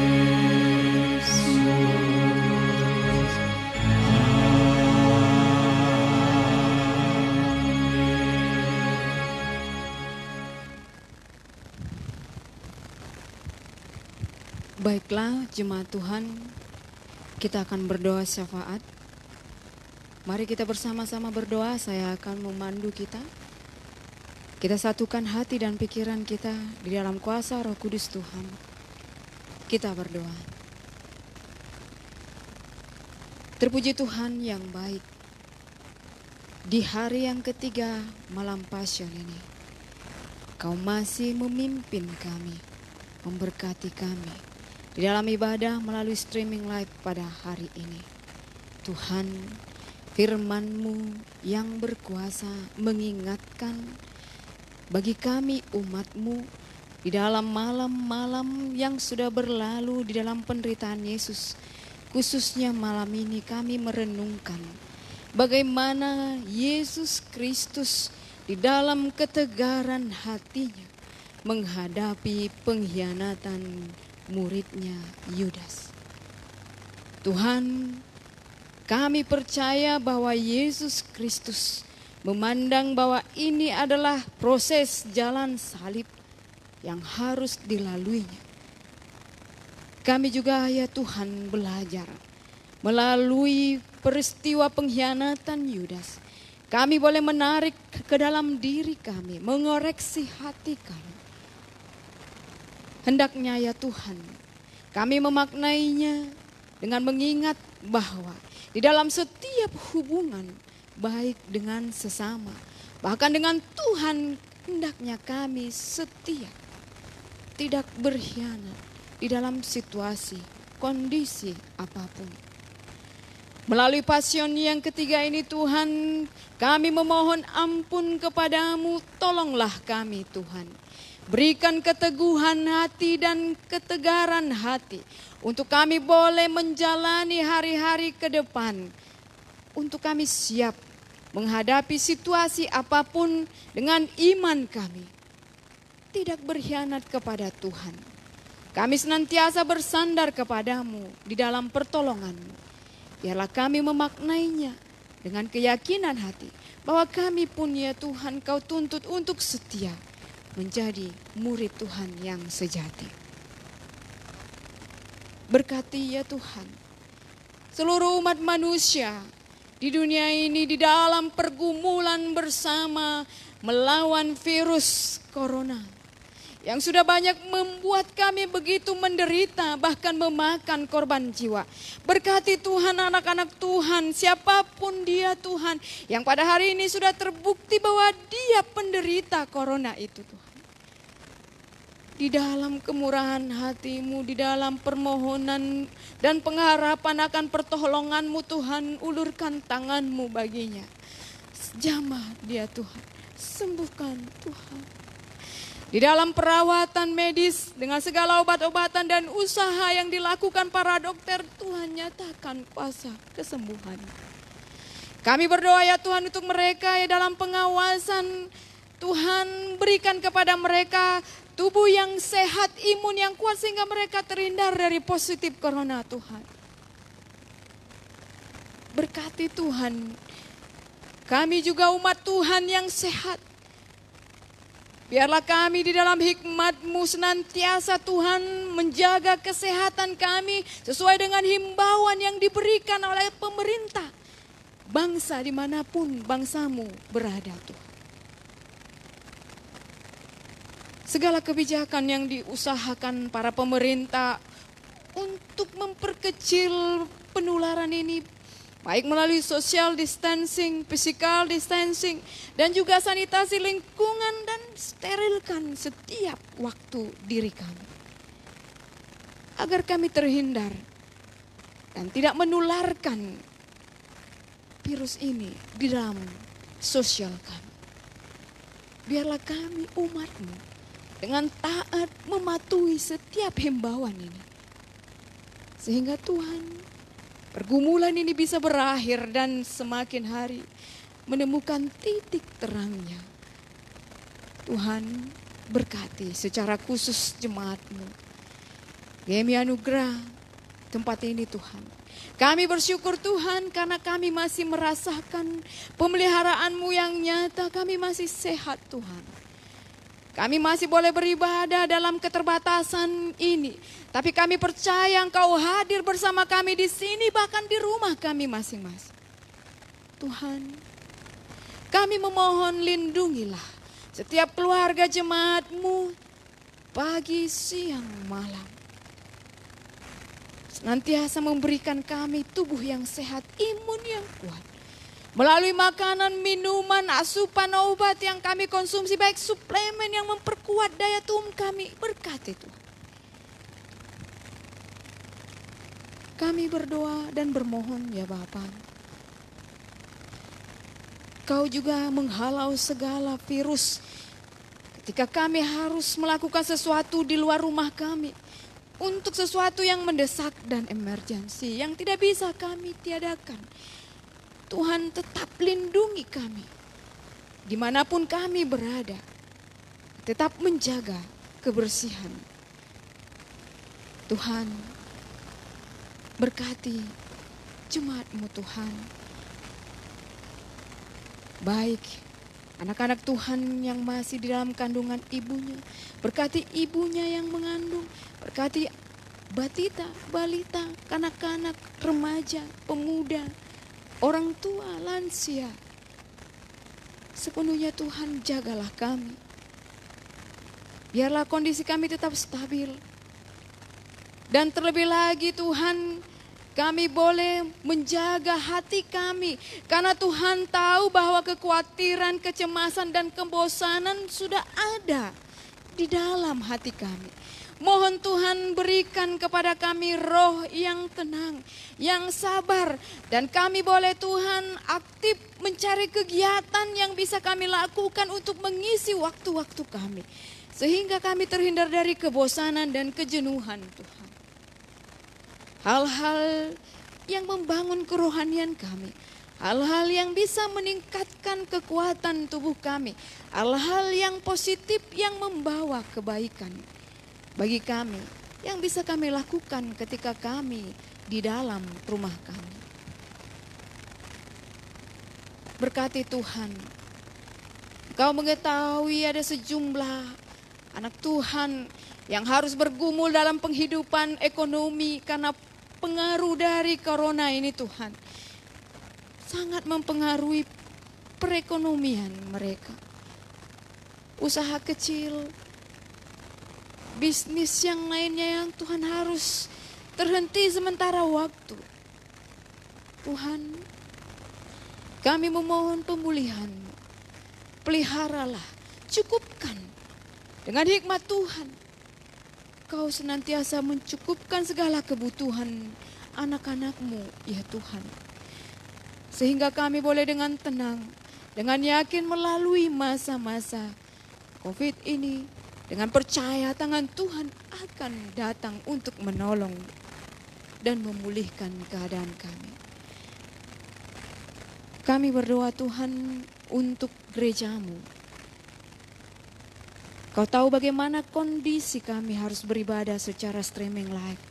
Baiklah jemaat Tuhan, kita akan berdoa syafaat. Mari kita bersama-sama berdoa, saya akan memandu kita. Kita satukan hati dan pikiran kita di dalam kuasa Roh Kudus Tuhan. Kita berdoa. Terpuji Tuhan yang baik. Di hari yang ketiga malam Paskah ini, Kau masih memimpin kami, memberkati kami di dalam ibadah melalui streaming live pada hari ini. Tuhan, firman-Mu yang berkuasa mengingatkan bagi kami umat-Mu di dalam malam-malam yang sudah berlalu di dalam penderitaan Yesus. Khususnya malam ini kami merenungkan bagaimana Yesus Kristus di dalam ketegaran hatinya menghadapi pengkhianatan muridnya Yudas. Tuhan, kami percaya bahwa Yesus Kristus memandang bahwa ini adalah proses jalan salib yang harus dilaluinya. Kami juga ya Tuhan belajar melalui peristiwa pengkhianatan Yudas. Kami boleh menarik ke dalam diri kami, mengoreksi hati kami. Hendaknya ya Tuhan, kami memaknainya dengan mengingat bahwa di dalam setiap hubungan, baik dengan sesama, bahkan dengan Tuhan, hendaknya kami setia, tidak berkhianat di dalam situasi, kondisi apapun. Melalui passion yang ketiga ini Tuhan, kami memohon ampun kepadamu, tolonglah kami Tuhan. Berikan keteguhan hati dan ketegaran hati untuk kami boleh menjalani hari-hari ke depan. Untuk kami siap menghadapi situasi apapun dengan iman kami. Tidak berkhianat kepada Tuhan. Kami senantiasa bersandar kepadamu di dalam pertolonganmu. Biarlah kami memaknainya dengan keyakinan hati bahwa kami pun ya Tuhan Kau tuntut untuk setia. menjadi murid Tuhan yang sejati. Berkati ya Tuhan seluruh umat manusia di dunia ini di dalam pergumulan bersama melawan virus corona yang sudah banyak membuat kami begitu menderita, bahkan memakan korban jiwa. Berkati Tuhan anak-anak Tuhan, siapapun dia Tuhan, yang pada hari ini sudah terbukti bahwa dia penderita corona itu Tuhan. Di dalam kemurahan hati-Mu, di dalam permohonan dan pengharapan akan pertolongan-Mu Tuhan, ulurkan tangan-Mu baginya. Jamah dia Tuhan, sembuhkan Tuhan. Di dalam perawatan medis dengan segala obat-obatan dan usaha yang dilakukan para dokter, Tuhan nyatakan kuasa kesembuhan. Kami berdoa ya Tuhan untuk mereka ya dalam pengawasan, Tuhan berikan kepada mereka tubuh yang sehat, imun yang kuat sehingga mereka terhindar dari positif corona Tuhan. Berkati Tuhan, kami juga umat Tuhan yang sehat. Biarlah kami di dalam hikmat-Mu senantiasa Tuhan menjaga kesehatan kami sesuai dengan himbauan yang diberikan oleh pemerintah. Bangsa dimanapun bangsa-Mu berada Tuhan. Segala kebijakan yang diusahakan para pemerintah untuk memperkecil penularan ini, baik melalui social distancing, physical distancing, dan juga sanitasi lingkungan dan sterilkan setiap waktu diri kami. Agar kami terhindar dan tidak menularkan virus ini di dalam sosial kami. Biarlah kami umat-Mu dengan taat mematuhi setiap himbauan ini. Sehingga Tuhan, pergumulan ini bisa berakhir dan semakin hari menemukan titik terangnya. Tuhan berkati secara khusus jemaat-Mu. Kami anugerah tempat ini Tuhan. Kami bersyukur Tuhan karena kami masih merasakan pemeliharaan-Mu yang nyata. Kami masih sehat Tuhan. Kami masih boleh beribadah dalam keterbatasan ini. Tapi kami percaya Engkau hadir bersama kami di sini, bahkan di rumah kami masing-masing. Tuhan, kami memohon lindungilah setiap keluarga jemaat-Mu pagi, siang, malam. Senantiasa memberikan kami tubuh yang sehat, imun yang kuat. Melalui makanan, minuman, asupan obat yang kami konsumsi, baik suplemen yang memperkuat daya tubuh kami, berkati Tuhan. Kami berdoa dan bermohon ya Bapa. Kau juga menghalau segala virus ketika kami harus melakukan sesuatu di luar rumah kami. Untuk sesuatu yang mendesak dan emergensi yang tidak bisa kami tiadakan. Tuhan tetap lindungi kami. Dimanapun kami berada. Tetap menjaga kebersihan. Tuhan, berkati jemaat-Mu Tuhan. Baik anak-anak Tuhan yang masih di dalam kandungan ibunya. Berkati ibunya yang mengandung. Berkati batita, balita, kanak-kanak, remaja, pemuda, orang tua, lansia. Sepenuhnya Tuhan jagalah kami. Biarlah kondisi kami tetap stabil. Dan terlebih lagi Tuhan, kami boleh menjaga hati kami. Karena Tuhan tahu bahwa kekhawatiran, kecemasan dan kebosanan sudah ada di dalam hati kami. Mohon Tuhan berikan kepada kami roh yang tenang, yang sabar. Dan kami boleh Tuhan aktif mencari kegiatan yang bisa kami lakukan untuk mengisi waktu-waktu kami. Sehingga kami terhindar dari kebosanan dan kejenuhan Tuhan. Hal-hal yang membangun kerohanian kami. Hal-hal yang bisa meningkatkan kekuatan tubuh kami. Hal-hal yang positif yang membawa kebaikan bagi kami, yang bisa kami lakukan ketika kami di dalam rumah kami. Berkati Tuhan, Engkau mengetahui ada sejumlah anak Tuhan yang harus bergumul dalam penghidupan ekonomi karena pengaruh dari corona ini Tuhan. Sangat mempengaruhi perekonomian mereka. Usaha kecil, bisnis yang lainnya yang Tuhan harus terhenti sementara waktu. Tuhan, kami memohon pemulihan-Mu. Peliharalah, cukupkan dengan hikmat Tuhan. Kau senantiasa mencukupkan segala kebutuhan anak-anak-Mu, ya Tuhan. Sehingga kami boleh dengan tenang, dengan yakin melalui masa-masa COVID ini, dengan percaya tangan Tuhan akan datang untuk menolong dan memulihkan keadaan kami. Kami berdoa Tuhan untuk gereja-Mu. Kau tahu bagaimana kondisi kami harus beribadah secara streaming live.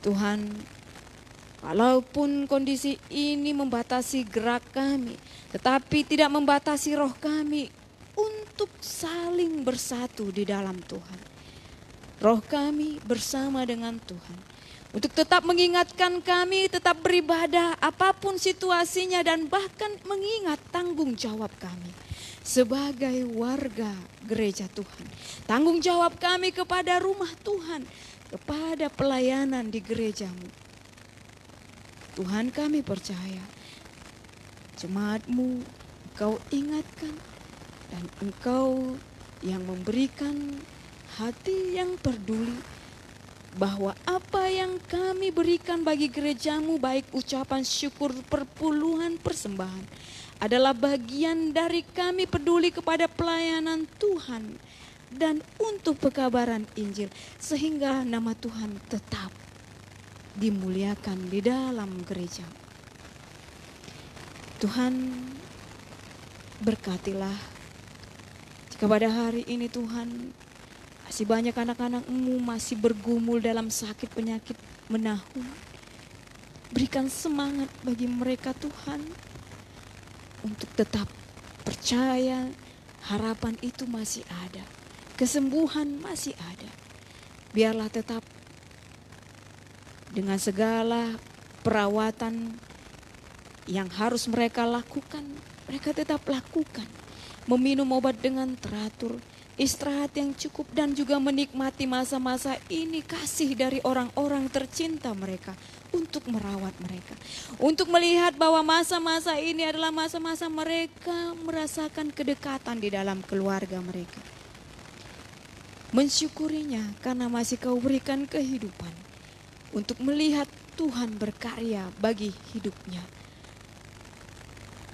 Tuhan, walaupun kondisi ini membatasi gerak kami, tetapi tidak membatasi roh kami untuk saling bersatu di dalam Tuhan. Roh kami bersama dengan Tuhan. Untuk tetap mengingatkan kami, tetap beribadah apapun situasinya dan bahkan mengingat tanggung jawab kami sebagai warga gereja Tuhan. Tanggung jawab kami kepada rumah Tuhan, kepada pelayanan di gereja-Mu. Tuhan, kami percaya jemaat-Mu Engkau ingatkan dan Engkau yang memberikan hati yang peduli bahwa apa yang kami berikan bagi gereja-Mu, baik ucapan syukur, perpuluhan, persembahan, adalah bagian dari kami peduli kepada pelayanan Tuhan dan untuk pekabaran Injil, sehingga nama Tuhan tetap dimuliakan di dalam gereja. Tuhan, berkatilah jika pada hari ini Tuhan masih banyak anak-anak-Mu masih bergumul dalam sakit penyakit menahun. Berikan semangat bagi mereka Tuhan untuk tetap percaya harapan itu masih ada. Kesembuhan masih ada. Biarlah tetap dengan segala perawatan yang harus mereka lakukan, mereka tetap lakukan. Meminum obat dengan teratur, istirahat yang cukup dan juga menikmati masa-masa ini kasih dari orang-orang tercinta mereka untuk merawat mereka. Untuk melihat bahwa masa-masa ini adalah masa-masa mereka merasakan kedekatan di dalam keluarga mereka. Mensyukurinya karena masih Kau berikan kehidupan untuk melihat Tuhan berkarya bagi hidupnya.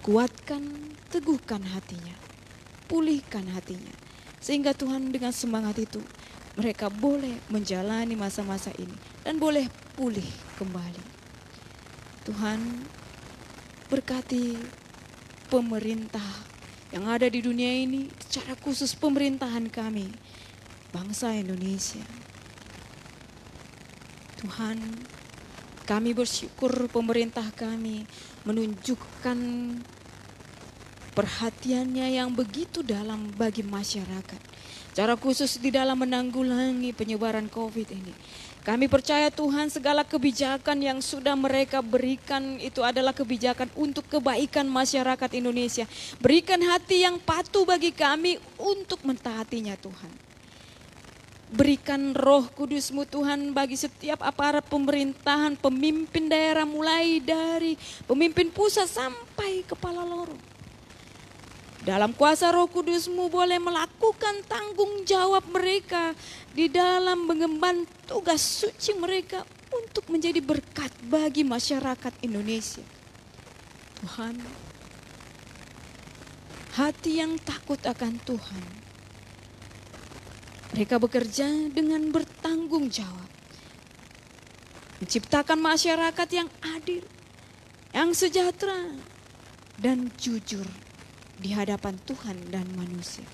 Kuatkan, teguhkan hatinya, pulihkan hatinya. Sehingga Tuhan dengan semangat itu mereka boleh menjalani masa-masa ini dan boleh pulih kembali. Tuhan, berkati pemerintah yang ada di dunia ini, secara khusus pemerintahan kami, bangsa Indonesia. Tuhan, kami bersyukur pemerintah kami menunjukkan perhatiannya yang begitu dalam bagi masyarakat. Secara khusus di dalam menanggulangi penyebaran COVID ini. Kami percaya Tuhan segala kebijakan yang sudah mereka berikan itu adalah kebijakan untuk kebaikan masyarakat Indonesia. Berikan hati yang patuh bagi kami untuk mentaatinya Tuhan. Berikan Roh Kudus-Mu Tuhan bagi setiap aparat pemerintahan, pemimpin daerah mulai dari pemimpin pusat sampai kepala lorong. Dalam kuasa Roh Kudus-Mu boleh melakukan tanggung jawab mereka di dalam mengemban tugas suci mereka untuk menjadi berkat bagi masyarakat Indonesia. Tuhan, hati yang takut akan Tuhan. Mereka bekerja dengan bertanggung jawab. Menciptakan masyarakat yang adil, yang sejahtera, dan jujur di hadapan Tuhan dan manusia.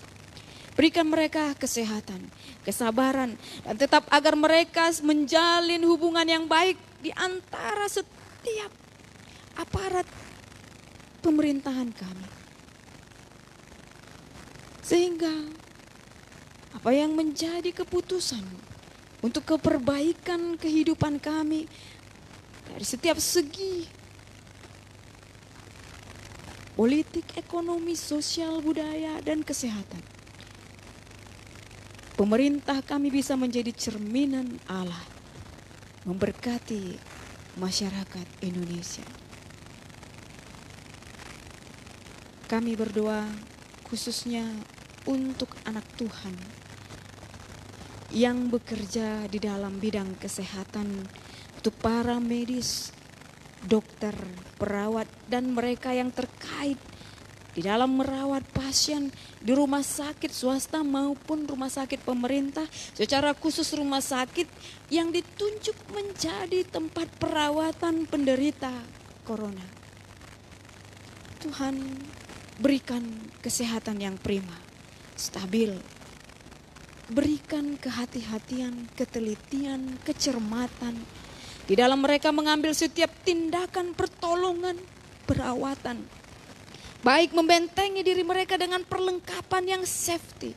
Berikan mereka kesehatan, kesabaran, dan tetap agar mereka menjalin hubungan yang baik di antara setiap aparat pemerintahan kami. Sehingga apa yang menjadi keputusan untuk keperbaikan kehidupan kami dari setiap segi, politik, ekonomi, sosial, budaya, dan kesehatan. Pemerintah kami bisa menjadi cerminan Allah, memberkati masyarakat Indonesia. Kami berdoa khususnya untuk anak Tuhan yang bekerja di dalam bidang kesehatan, untuk para medis, dokter, perawat, dan mereka yang terkait di dalam merawat pasien di rumah sakit swasta maupun rumah sakit pemerintah, secara khusus rumah sakit yang ditunjuk menjadi tempat perawatan penderita corona. Tuhan, berikan kesehatan yang prima, stabil. Berikan kehati-hatian, ketelitian, kecermatan di dalam mereka mengambil setiap tindakan pertolongan, perawatan. Baik membentengi diri mereka dengan perlengkapan yang safety,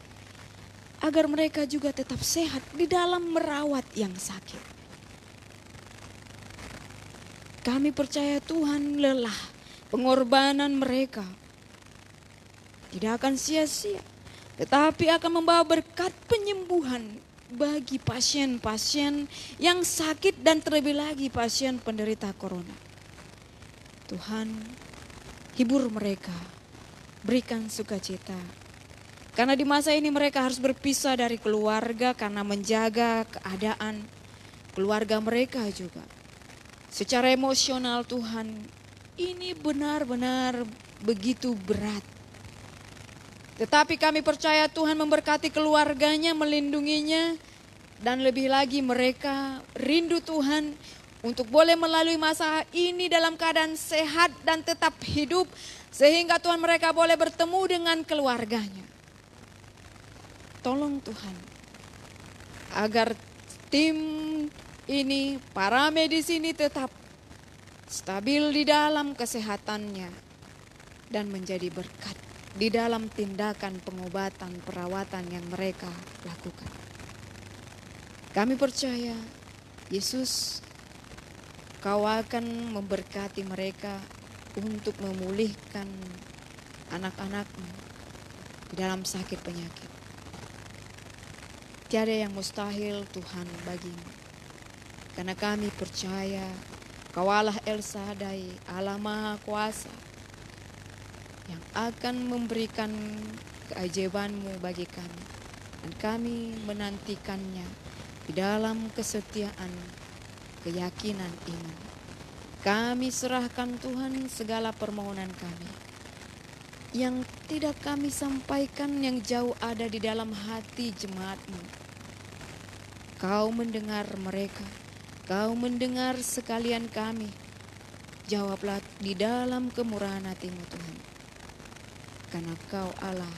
agar mereka juga tetap sehat di dalam merawat yang sakit. Kami percaya Tuhan, lelah pengorbanan mereka tidak akan sia-sia, tetapi akan membawa berkat penyembuhan bagi pasien-pasien yang sakit dan terlebih lagi pasien penderita corona. Tuhan, hibur mereka, berikan sukacita. Karena di masa ini mereka harus berpisah dari keluarga karena menjaga keadaan keluarga mereka juga. Secara emosional Tuhan, ini benar-benar begitu berat. Tetapi kami percaya Tuhan memberkati keluarganya, melindunginya, dan lebih lagi mereka rindu Tuhan untuk boleh melalui masa ini dalam keadaan sehat dan tetap hidup, sehingga Tuhan mereka boleh bertemu dengan keluarganya. Tolong Tuhan, agar tim ini, para medis ini tetap stabil di dalam kesehatannya dan menjadi berkat di dalam tindakan pengobatan, perawatan yang mereka lakukan. Kami percaya, Yesus, Kau akan memberkati mereka untuk memulihkan anak-anak-Mu di dalam sakit penyakit. Tiada yang mustahil Tuhan bagimu. Karena kami percaya Kau Allah El Shaddai, Allah Maha Kuasa, yang akan memberikan keajaiban-Mu bagi kami. Dan kami menantikannya di dalam kesetiaan, keyakinan iman. Kami serahkan Tuhan segala permohonan kami yang tidak kami sampaikan, yang jauh ada di dalam hati jemaat-Mu. Kau mendengar mereka, Kau mendengar sekalian kami. Jawablah di dalam kemurahan hati-Mu Tuhan. Karena Kau Allah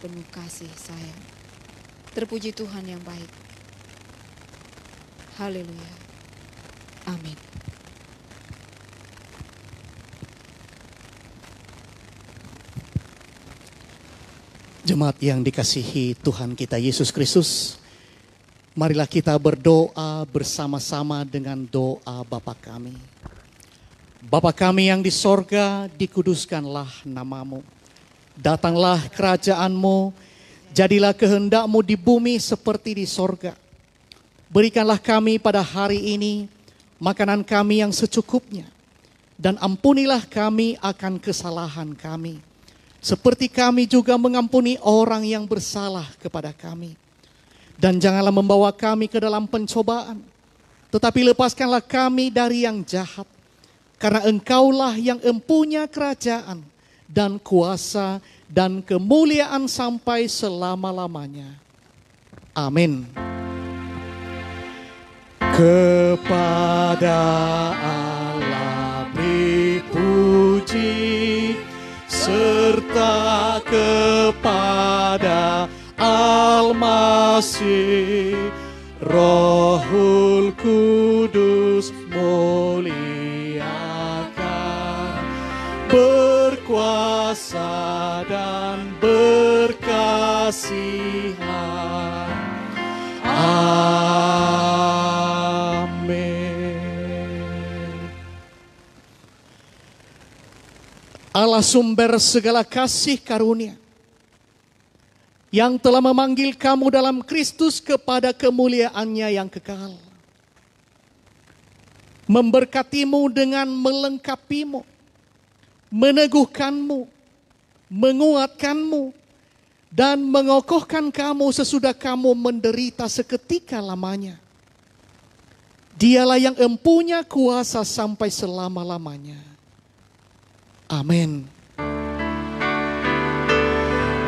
penuh kasih sayang. Terpuji Tuhan yang baik. Haleluya. Amin. Jemaat yang dikasihi Tuhan kita Yesus Kristus, marilah kita berdoa bersama-sama dengan doa Bapa kami. Bapa kami yang di sorga, dikuduskanlah nama-Mu. Datanglah kerajaan-Mu, jadilah kehendak-Mu di bumi seperti di sorga. Berikanlah kami pada hari ini makanan kami yang secukupnya, dan ampunilah kami akan kesalahan kami, seperti kami juga mengampuni orang yang bersalah kepada kami. Dan janganlah membawa kami ke dalam pencobaan, tetapi lepaskanlah kami dari yang jahat. Karena Engkaulah yang empunya kerajaan dan kuasa dan kemuliaan sampai selama-lamanya. Amin. Kepada Allah beri puji, serta kepada Al-Masih, Rohul Kudus muliakan, berkuasa dan berkat kasihan. Amin. Allah sumber segala kasih karunia, yang telah memanggil kamu dalam Kristus kepada kemuliaan-Nya yang kekal, memberkatimu dengan melengkapimu, meneguhkanmu, menguatkanmu, dan mengokohkan kamu sesudah kamu menderita seketika lamanya. Dialah yang empunya kuasa sampai selama-lamanya. Amin.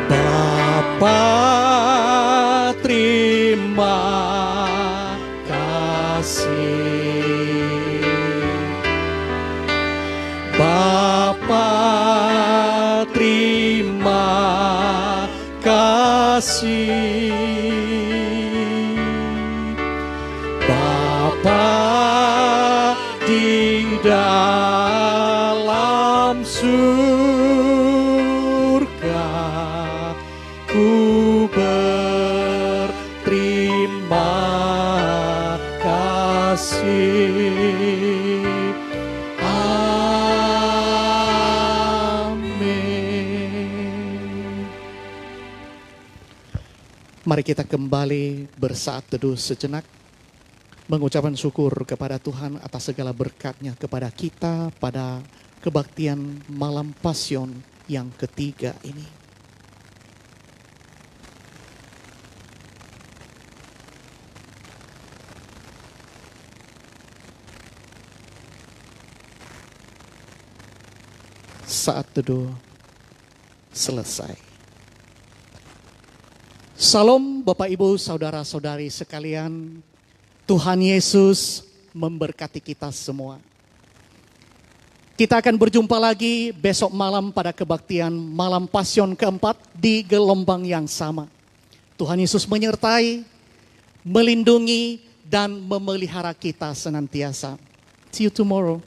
Bapa, terima kasih. Bapa, terima kasih. Bapa di dalam surga, ku berterima kasih. Amin. Mari kita kembali bersaat teduh sejenak, mengucapkan syukur kepada Tuhan atas segala berkat-Nya kepada kita pada kebaktian malam Pasion yang ketiga ini. Saat teduh selesai. Salam Bapak Ibu Saudara-saudari sekalian. Tuhan Yesus memberkati kita semua. Kita akan berjumpa lagi besok malam pada kebaktian malam Pasion keempat di gelombang yang sama. Tuhan Yesus menyertai, melindungi, dan memelihara kita senantiasa. See you tomorrow.